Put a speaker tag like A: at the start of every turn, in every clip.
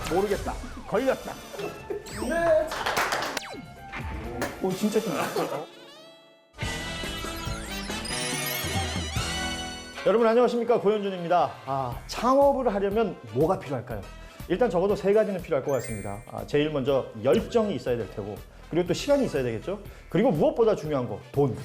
A: 모르겠다. 걸렸다.
B: 오, 진짜 신나.
A: 여러분 안녕하십니까, 고현준입니다. 창업을 하려면 뭐가 필요할까요? 일단 적어도 세 가지는 필요할 것 같습니다. 제일 먼저 열정이 있어야 될 테고, 그리고 또 시간이 있어야 되겠죠. 그리고 무엇보다 중요한 거, 돈,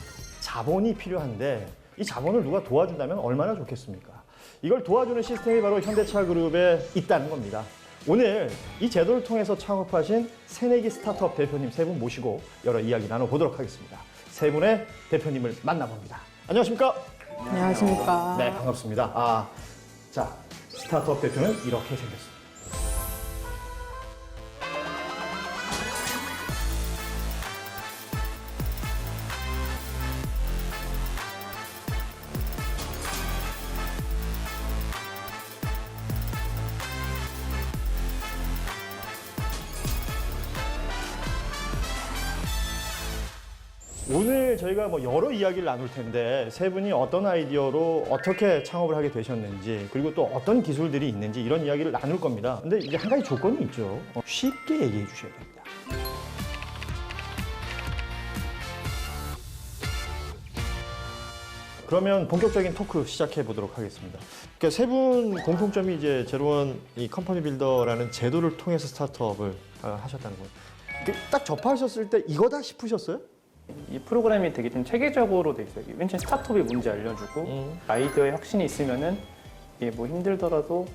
A: 자본이 필요한데 이 자본을 누가 도와준다면 얼마나 좋겠습니까? 이걸 도와주는 시스템이 바로 현대차 그룹에 있다는 겁니다. 오늘 이 제도를 통해서 창업하신 새내기 스타트업 대표님 세 분 모시고 여러 이야기 나눠보도록 하겠습니다. 세 분의 대표님을 만나봅니다. 안녕하십니까?
C: 안녕하십니까.
A: 네, 반갑습니다. 자, 스타트업 대표는 이렇게 생겼습니다. 오늘 저희가 여러 이야기를 나눌 텐데 세 분이 어떤 아이디어로 어떻게 창업을 하게 되셨는지, 그리고 또 어떤 기술들이 있는지 이런 이야기를 나눌 겁니다. 근데 이제 한 가지 조건이 있죠. 쉽게 얘기해 주셔야 됩니다. 그러면 본격적인 토크 시작해 보도록 하겠습니다. 그러니까 세 분 공통점이 이제 제로원 이 컴퍼니 빌더라는 제도를 통해서 스타트업을 하셨다는 거예요. 딱 접하셨을 때 이거다 싶으셨어요?
B: 이 프로그램이 되게 좀 체계적으로 돼 있어요. 맨 처음에 스타트업이 뭔지 알려주고 아이디어에 혁신이 있으면은 이게 뭐 힘들더라도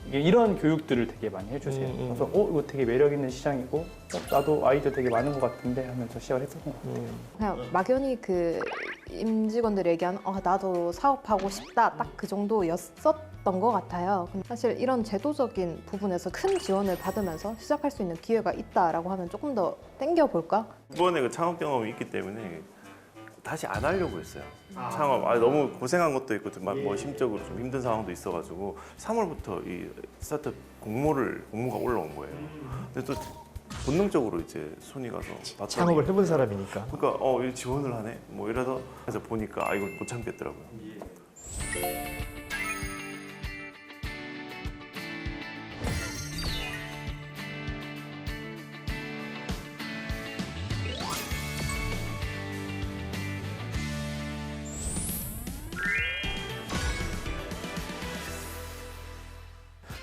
B: 이게 이런 교육들을 되게 많이 해주세요. 그래서 이거 되게 매력 있는 시장이고 나도 아이디어 되게 많은 것 같은데 하면서 시작을 했었던 것 같아요.
C: 그냥 막연히 그 임직원들이 얘기한 나도 사업하고 싶다 딱 그 정도였었던 것 같아요. 근데 사실 이런 제도적인 부분에서 큰 지원을 받으면서 시작할 수 있는 기회가 있다라고 하면 조금 더 땡겨볼까?
D: 이번에 그 창업 경험이 있기 때문에 다시 안 하려고 했어요. 창업 너무 고생한 것도 있고 뭐 심적으로 좀 힘든 상황도 있어가지고 3월부터 이 스타트업 공모가 올라온 거예요. 근데 또 본능적으로 이제 손이 가서 봤더니
A: 창업을 해본 사람이니까.
D: 그러니까 이 지원을 하네 뭐 이래서 해서 보니까 이걸 못 참겠더라고요.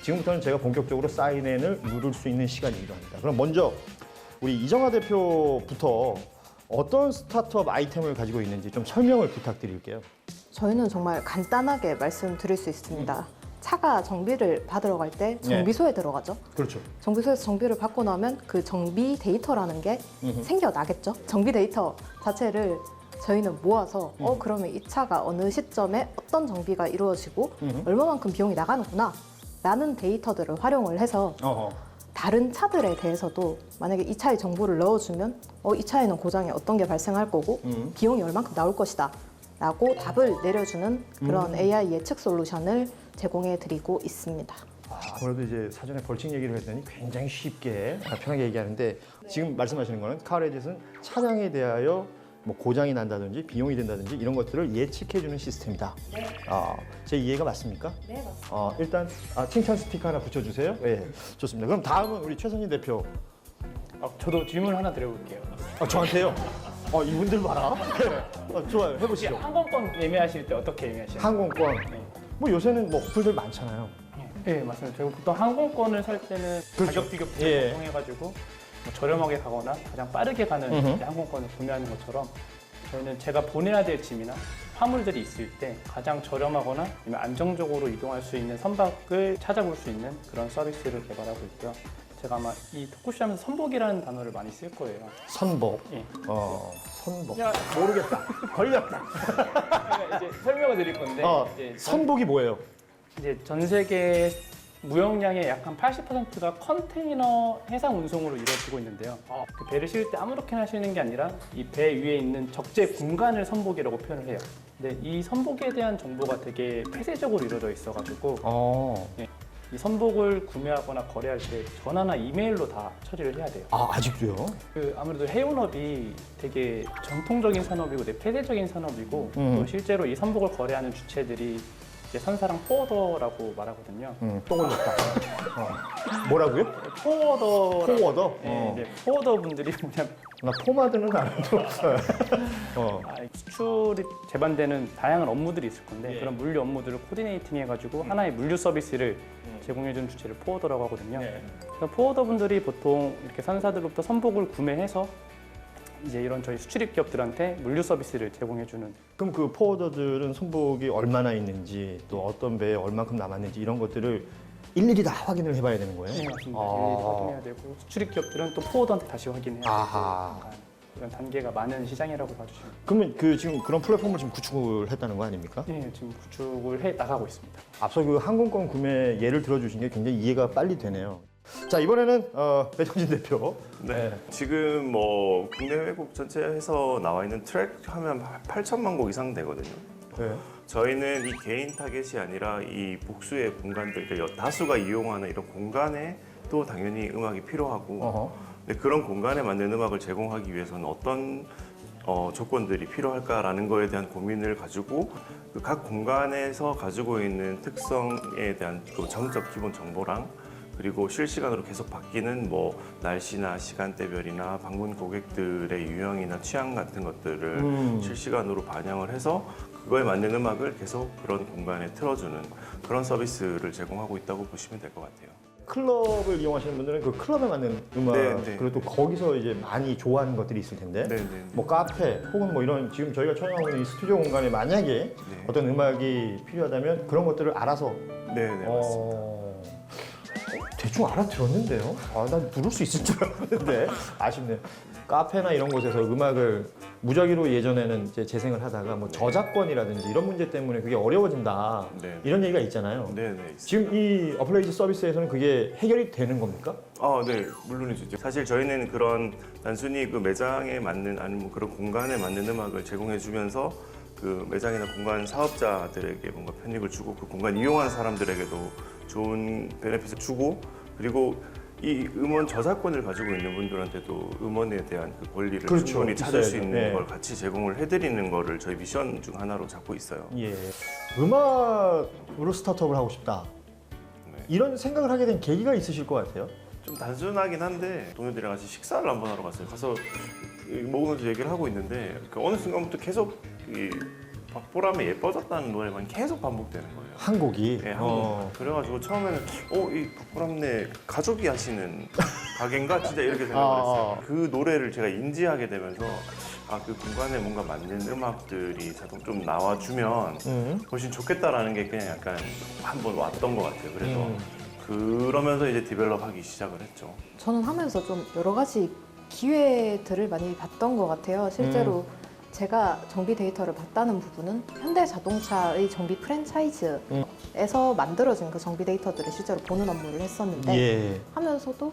A: 지금부터는 제가 본격적으로 사인앤을 누를 수 있는 시간이기도 합니다. 그럼 먼저 우리 이정하 대표부터 어떤 스타트업 아이템을 가지고 있는지 좀 설명을 부탁드릴게요.
C: 저희는 정말 간단하게 말씀드릴 수 있습니다. 차가 정비를 받으러 갈 때 정비소에 들어가죠.
A: 그렇죠.
C: 정비소에서 정비를 받고 나면 그 정비 데이터라는 게 생겨나겠죠. 정비 데이터 자체를 저희는 모아서 그러면 이 차가 어느 시점에 어떤 정비가 이루어지고 얼마만큼 비용이 나가는구나 라는 데이터들을 활용을 해서 다른 차들에 대해서도 만약에 이 차에 정보를 넣어주면 이 차에는 고장이 어떤 게 발생할 거고 비용이 얼만큼 나올 것이다 라고 답을 내려주는 그런 AI 예측 솔루션을 제공해 드리고 있습니다.
A: 아무래도 이제 사전에 벌칙 얘기를 했더니 굉장히 쉽게 편하게 얘기하는데, 지금 말씀하시는 거는 카레딧은 차량에 대하여 뭐 고장이 난다든지 비용이 든다든지 이런 것들을 예측해주는 시스템이다. 제 이해가 맞습니까?
C: 네, 맞습니다.
A: 일단 칭찬 스티커 하나 붙여주세요. 네, 좋습니다. 그럼 다음은 우리 최선희 대표.
B: 저도 질문 하나 드려볼게요.
A: 저한테요? 이분들 봐라. 좋아요. 해보시죠.
B: 항공권 예매하실 때 어떻게 예매하시나요?
A: 항공권. 뭐 요새는 뭐 어플들 많잖아요.
B: 네, 맞습니다. 저희 보통 항공권을 살 때는
A: 그렇죠.
B: 가격 비교표를 통해가지고 뭐 저렴하게 가거나 가장 빠르게 가는 이제 항공권을 구매하는 것처럼 저희는 제가 보내야 될 짐이나 화물들이 있을 때 가장 저렴하거나 아니면 안정적으로 이동할 수 있는 선박을 찾아볼 수 있는 그런 서비스를 개발하고 있고요. 제가 아마 이 토크쇼하면서 선복이라는 단어를 많이 쓸 거예요.
A: 선복.
B: 예.
A: 선복.
B: 야.
A: 모르겠다. 걸렸다.
B: 제가 이제 설명을 드릴 건데 이제
A: 선복이 뭐예요?
B: 이제 전 세계 무역량의 약 한 80%가 컨테이너 해상 운송으로 이루어지고 있는데요. 그 배를 실 때 아무렇게나 실는 게 아니라 이 배 위에 있는 적재 공간을 선복이라고 표현을 해요. 근데 이 선복에 대한 정보가 되게 폐쇄적으로 이루어져 있어가지고 이 선복을 구매하거나 거래할 때 전화나 이메일로 다 처리를 해야 돼요.
A: 아직도요?
B: 아무래도 해운업이 되게 전통적인 산업이고 폐쇄적인 산업이고 또 실제로 이 선복을 거래하는 주체들이 이제 선사랑 포워더라고 말하거든요.
A: 또 걸렸다. 뭐라고요?
B: 포워더.
A: 포워더?
B: 이제 포워더 분들이 뭐냐면
A: 나 포마드는 아는 적 없어요.
B: 수출이 제반되는 다양한 업무들이 있을 건데
A: 예.
B: 그런 물류 업무들을 코디네이팅 해가지고 하나의 물류 서비스를 제공해주는 주체를 포워더라고 하거든요.
A: 네.
B: 그래서 포워더 분들이 보통 이렇게 선사들로부터 선복을 구매해서 이제 이런 저희 수출입 기업들한테 물류 서비스를 제공해주는.
A: 그럼 그 포워더들은 손복이 얼마나 있는지 또 어떤 배에 얼만큼 남았는지 이런 것들을 일일이 다 확인을 해봐야 되는 거예요?
B: 네, 맞습니다.
A: 아.
B: 일일이 확인해야 되고 수출입 기업들은 또 포워더한테 다시 확인해야 되고
A: 아하.
B: 이런 단계가 많은 시장이라고 봐주시면.
A: 그러면 그 지금 그런 플랫폼을 지금 구축을 했다는 거 아닙니까?
B: 네, 지금 구축을 해 나가고 있습니다.
A: 앞서 그 항공권 구매 예를 들어주신 게 굉장히 이해가 빨리 되네요. 자 이번에는 배정진 대표.
D: 네. 지금 뭐 국내 외국 전체 해서 나와 있는 트랙 하면 8천만 곡 이상 되거든요.
A: 네.
D: 저희는 이 개인 타겟이 아니라 이 복수의 공간들, 그러니까 다수가 이용하는 이런 공간에 또 당연히 음악이 필요하고
A: 어허.
D: 근데 그런 공간에 맞는 음악을 제공하기 위해서는 어떤 조건들이 필요할까라는 거에 대한 고민을 가지고 그 각 공간에서 가지고 있는 특성에 대한 그 정적 기본 정보랑 그리고 실시간으로 계속 바뀌는 뭐 날씨나 시간대별이나 방문 고객들의 유형이나 취향 같은 것들을 실시간으로 반영을 해서 그거에 맞는 음악을 계속 그런 공간에 틀어주는 그런 서비스를 제공하고 있다고 보시면 될 것 같아요.
A: 클럽을 이용하시는 분들은 그 클럽에 맞는 음악
D: 네, 네.
A: 그리고 또 거기서 이제 많이 좋아하는 것들이 있을 텐데
D: 네, 네.
A: 뭐 카페 혹은 뭐 이런 지금 저희가 촬영하고 있는 이 스튜디오 공간에 만약에 어떤 음악이 필요하다면 그런 것들을 알아서
D: 네, 네, 맞습니다.
A: 대충 알아들었는데요? 난 부를 수 있을 줄 알았는데 아쉽네요. 카페나 이런 곳에서 음악을 무작위로 예전에는 이제 재생을 하다가 뭐 저작권이라든지 이런 문제 때문에 그게 어려워진다
D: 네.
A: 이런 얘기가 있잖아요.
D: 네, 네. 있습니다.
A: 지금 이 어플레이즈 서비스에서는 그게 해결이 되는 겁니까?
D: 네, 물론이죠. 사실 저희는 그런 단순히 그 매장에 맞는 아니면 뭐 그런 공간에 맞는 음악을 제공해주면서 그 매장이나 공간 사업자들에게 뭔가 편익을 주고 그 공간 이용하는 사람들에게도 좋은 베네핏을 주고 그리고 이 음원 저작권을 가지고 있는 분들한테도 음원에 대한 그 권리를
A: 그렇죠.
D: 충분히 찾을 수
A: 있어야죠.
D: 있는
A: 네.
D: 걸 같이 제공을 해드리는 거를 저희 미션 중 하나로 잡고 있어요.
A: 예. 음악으로 스타트업을 하고 싶다.
D: 네.
A: 이런 생각을 하게 된 계기가 있으실 것 같아요.
D: 좀 단순하긴 한데 동료들이랑 같이 식사를 한번 하러 갔어요. 가서 먹으면서 얘기를 하고 있는데 그 어느 순간부터 계속 이 박보람의 예뻐졌다는 노래만 계속 반복되는 거예요.
A: 한 곡이.
D: 네, 한국. 그래가지고 처음에는 이 박보람네 가족이 하시는 가게인가 진짜 이렇게 생각을 했어요. 그 노래를 제가 인지하게 되면서 그 공간에 뭔가 맞는 음악들이 자동 좀 나와주면 훨씬 좋겠다라는 게 그냥 약간 한번 왔던 것 같아요. 그래서 그러면서 이제 디벨롭하기 시작을 했죠.
C: 저는 하면서 좀 여러 가지 기회들을 많이 봤던 것 같아요. 실제로 제가 정비 데이터를 봤다는 부분은 현대자동차의 정비 프랜차이즈에서 만들어진 그 정비 데이터들을 실제로 보는 업무를 했었는데
A: 예.
C: 하면서도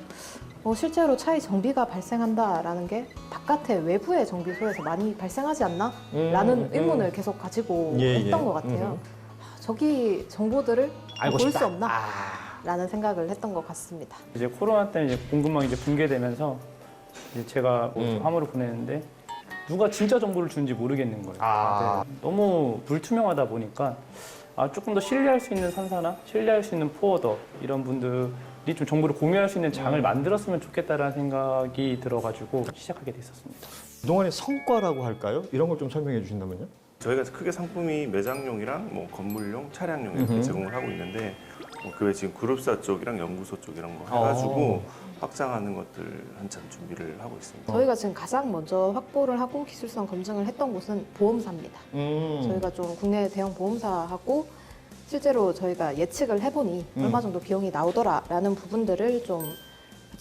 C: 실제로 차의 정비가 발생한다라는 게 바깥의 외부의 정비소에서 많이 발생하지 않나? 라는 의문을 계속 가지고 했던 것 같아요. 저기 정보들을
A: 알고
C: 볼
A: 싶다.
C: 수 없나? 라는 생각을 했던 것 같습니다.
B: 이제 코로나 때문에 이제 공급망이 이제 붕괴되면서 이제 제가 뭐 화물을 보내는데 누가 진짜 정보를 주는지 모르겠는 거예요. 네. 너무 불투명하다 보니까 조금 더 신뢰할 수 있는 산사나 신뢰할 수 있는 포워더 이런 분들이 좀 정보를 공유할 수 있는 장을 만들었으면 좋겠다라는 생각이 들어가지고 시작하게 됐었습니다.
A: 그동안의 성과라고 할까요? 이런 걸 좀 설명해 주신다면요?
D: 저희가 크게 상품이 매장용이랑 뭐 건물용, 차량용 이렇게 제공을 하고 있는데 그 외에 지금 그룹사 쪽이랑 연구소 쪽 이런 거 해가지고 확장하는 것들 한참 준비를 하고 있습니다.
C: 저희가 지금 가장 먼저 확보를 하고 기술성 검증을 했던 곳은 보험사입니다. 저희가 좀 국내 대형 보험사하고 실제로 저희가 예측을 해보니 얼마 정도 비용이 나오더라라는 부분들을 좀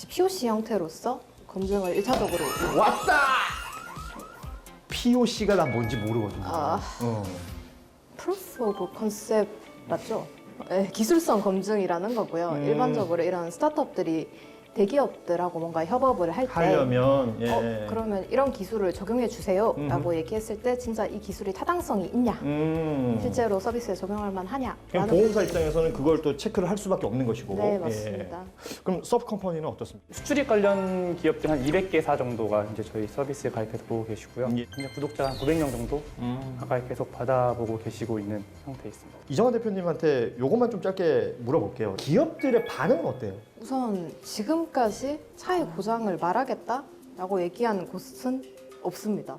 C: POC 형태로서 검증을 1차적으로
A: 왔다! POC가 난 뭔지 모르거든요.
C: Proof of Concept 맞죠? 네, 기술성 검증이라는 거고요. 일반적으로 이런 스타트업들이 대기업들하고 뭔가 협업을 할 때
A: 하려면 예.
C: 그러면 이런 기술을 적용해 주세요 라고 얘기했을 때 진짜 이 기술이 타당성이 있냐 실제로 서비스에 적용할 만하냐
A: 그럼 보험사 입장에서는 그걸 또 체크를 할 수밖에 없는 것이고.
C: 네 맞습니다.
A: 예. 그럼 서브 컴퍼니는 어떻습니까?
B: 수출입 관련 기업들 한 200개사 정도가 이제 저희 서비스에 가입해서 보고 계시고요.
A: 예.
B: 그냥 구독자 한 900명 정도 가까이 계속 받아보고 계시고 있는 상태에 있습니다.
A: 이정환 대표님한테 요것만 좀 짧게 물어볼게요. 기업들의 반응은 어때요?
C: 우선 지금까지 차의 고장을 말하겠다라고 얘기한 곳은 없습니다.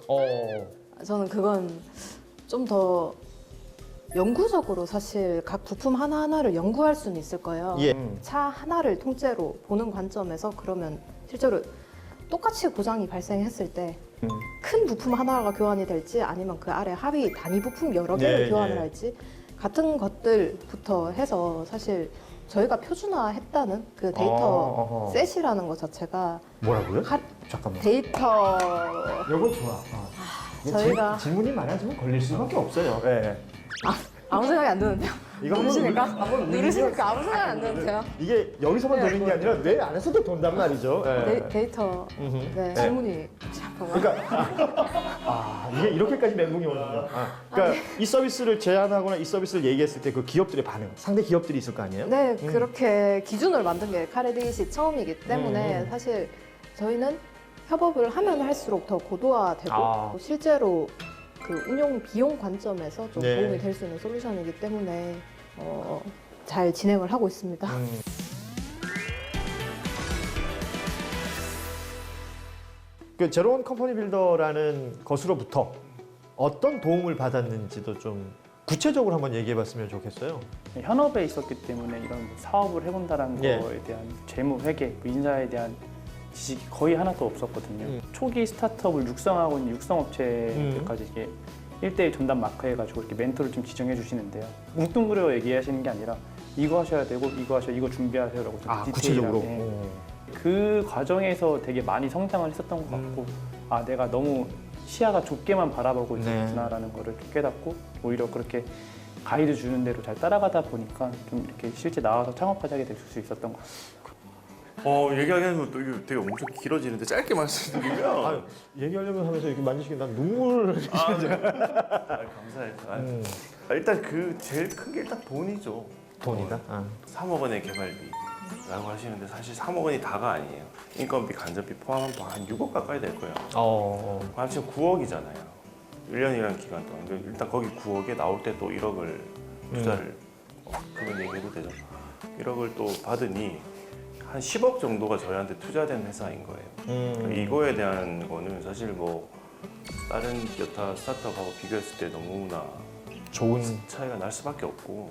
C: 저는 그건 좀 더 영구적으로 사실 각 부품 하나하나를 연구할 수는 있을 거예요.
A: 예.
C: 차 하나를 통째로 보는 관점에서 그러면 실제로 똑같이 고장이 발생했을 때 큰 부품 하나가 교환이 될지 아니면 그 아래 하위 단위 부품 여러 개를
A: 네,
C: 교환을
A: 네.
C: 할지 같은 것들부터 해서 사실 저희가 표준화했다는 그 데이터
A: 어허.
C: 셋이라는 것 자체가
A: 뭐라고요?
C: 하-
A: 잠깐만.
C: 데이터
A: 요거 좋아.
C: 저희가
A: 질문이 많아지면 걸릴 수밖에 없어요. 예.
C: 아무 생각이 안 드는데요.
A: 이거
C: 누르십니까?
A: 한번
C: 누르십니까? 아무 생각이 안 드는데요.
A: 이게 여기서만
C: 네.
A: 되는 게 아니라 뇌 안에서도 돈단 말이죠. 예.
C: 데이터 네, 질문이 잠깐만.
A: 그러니까 이게 이렇게까지 멘붕이 오는군요. 그러니까 이 서비스를 제안하거나 이 서비스를 얘기했을 때 그 기업들의 반응, 상대 기업들이 있을 거 아니에요?
C: 네, 그렇게 기준을 만든 게 카레디시 처음이기 때문에 사실 저희는 협업을 하면 할수록 더 고도화되고 또 실제로 그 운용 비용 관점에서 좀
A: 네.
C: 도움이 될 수 있는 솔루션이기 때문에 잘 진행을 하고 있습니다.
A: 그 제로원 컴퍼니 빌더라는 것으로부터 어떤 도움을 받았는지도 좀 구체적으로 한번 얘기해봤으면 좋겠어요.
B: 현업에 있었기 때문에 이런 뭐 사업을 해본다는
A: 예.
B: 거에 대한 재무, 회계, 뭐 인사에 대한 지식이 거의 하나도 없었거든요. 초기 스타트업을 육성하고 있는 육성업체들까지 이게 1대1 전담 마크 해가지고 이렇게 멘토를 좀 지정해 주시는데요. 뭉뚱그려 얘기하시는 게 아니라 이거 하셔야 되고 이거 하셔야 이거 준비하세요라고 좀
A: 구체적으로.
B: 디테일하게. 그 과정에서 되게 많이 성장을 했었던 것 같고 아 내가 너무 시야가 좁게만 바라보고 있었구나라는 거를 좀 깨닫고 오히려 그렇게 가이드 주는 대로 잘 따라가다 보니까 좀 이렇게 실제 나와서 창업하게 될 수 있었던 것 같아요.
D: 얘기하기에는 또 이게 되게 엄청 길어지는데 짧게 말씀드리면
A: 얘기하려면 하면서 이렇게 만지시면 난 눈물.
D: 감사해요. 일단 그 제일 큰 게 일단 돈이죠.
A: 돈이다.
D: 3억 원의 개발비라고 하시는데 사실 3억 원이 다가 아니에요. 인건비, 간접비 포함하면 한 6억 가까이 될 거예요. 지금 9억이잖아요. 1년이라는 기간 동안. 그러니까 일단 거기 9억에 나올 때 또 1억을 투자를 그건 얘기해도 되죠. 1억을 또 받으니 한 10억 정도가 저희한테 투자된 회사인 거예요. 이거에 대한 거는 사실 뭐 다른 여타 스타트업하고 비교했을 때 너무나
A: 좋은.
D: 차이가 날 수밖에 없고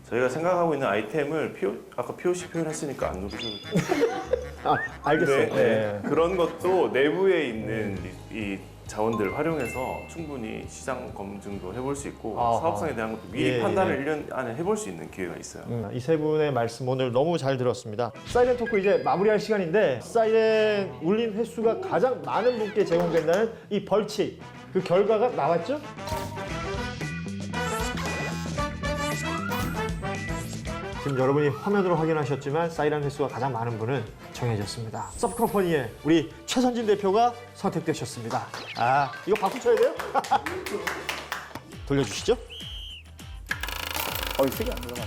D: 저희가 생각하고 있는 아이템을 아까 POC 표현했으니까 안 누르셔도 돼요.
A: 알겠어요.
D: 네. 그런 것도 내부에 있는 이 자원들을 활용해서 충분히 시장 검증도 해볼 수 있고
A: 아하.
D: 사업성에 대한 것도 미리
A: 예,
D: 판단을 1년 안에 해볼 수 있는 기회가 있어요.
A: 이 세 분의 말씀 오늘 너무 잘 들었습니다. 사이렌 토크 이제 마무리할 시간인데 사이렌 울린 횟수가 가장 많은 분께 제공된다는 이 벌칙 그 결과가 나왔죠? 지금 여러분이 화면으로 확인하셨지만 사이렌 횟수가 가장 많은 분은 정해졌습니다. 서브컴퍼니의 우리 최선진 대표가 선택되셨습니다. 이거 박수 쳐야 돼요? 돌려주시죠.
B: 이 색이 안 들어가.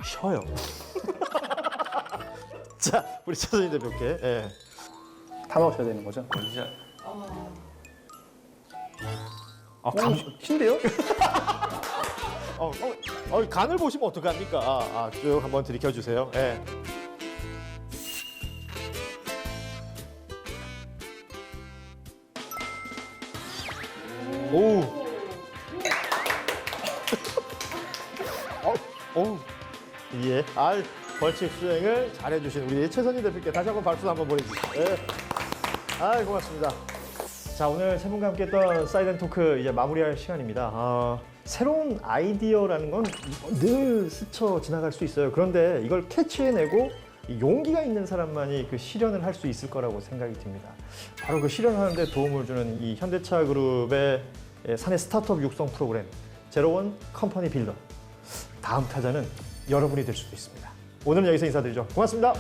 A: 쉬어요. 자, 우리 최선진 대표께. 예.
B: 다 넣으셔야 되는 거죠?
D: 진짜
B: 신데요?
A: 간을 보시면 어떡합니까? 쭉 한번 들이켜 주세요. 예. 오. 예. 벌칙 수행을 잘해주신 우리 최선희 대표께 다시 한번 박수 한번 보내주시죠. 예. 고맙습니다. 자, 오늘 세 분과 함께했던 사이렌 토크 이제 마무리할 시간입니다. 새로운 아이디어라는 건 늘 스쳐 지나갈 수 있어요. 그런데 이걸 캐치해내고 이 용기가 있는 사람만이 그 실현을 할 수 있을 거라고 생각이 듭니다. 바로 그 실현하는 데 도움을 주는 이 현대차 그룹의 사내 스타트업 육성 프로그램 제로원 컴퍼니 빌더. 다음 타자는 여러분이 될 수도 있습니다. 오늘은 여기서 인사드리죠. 고맙습니다.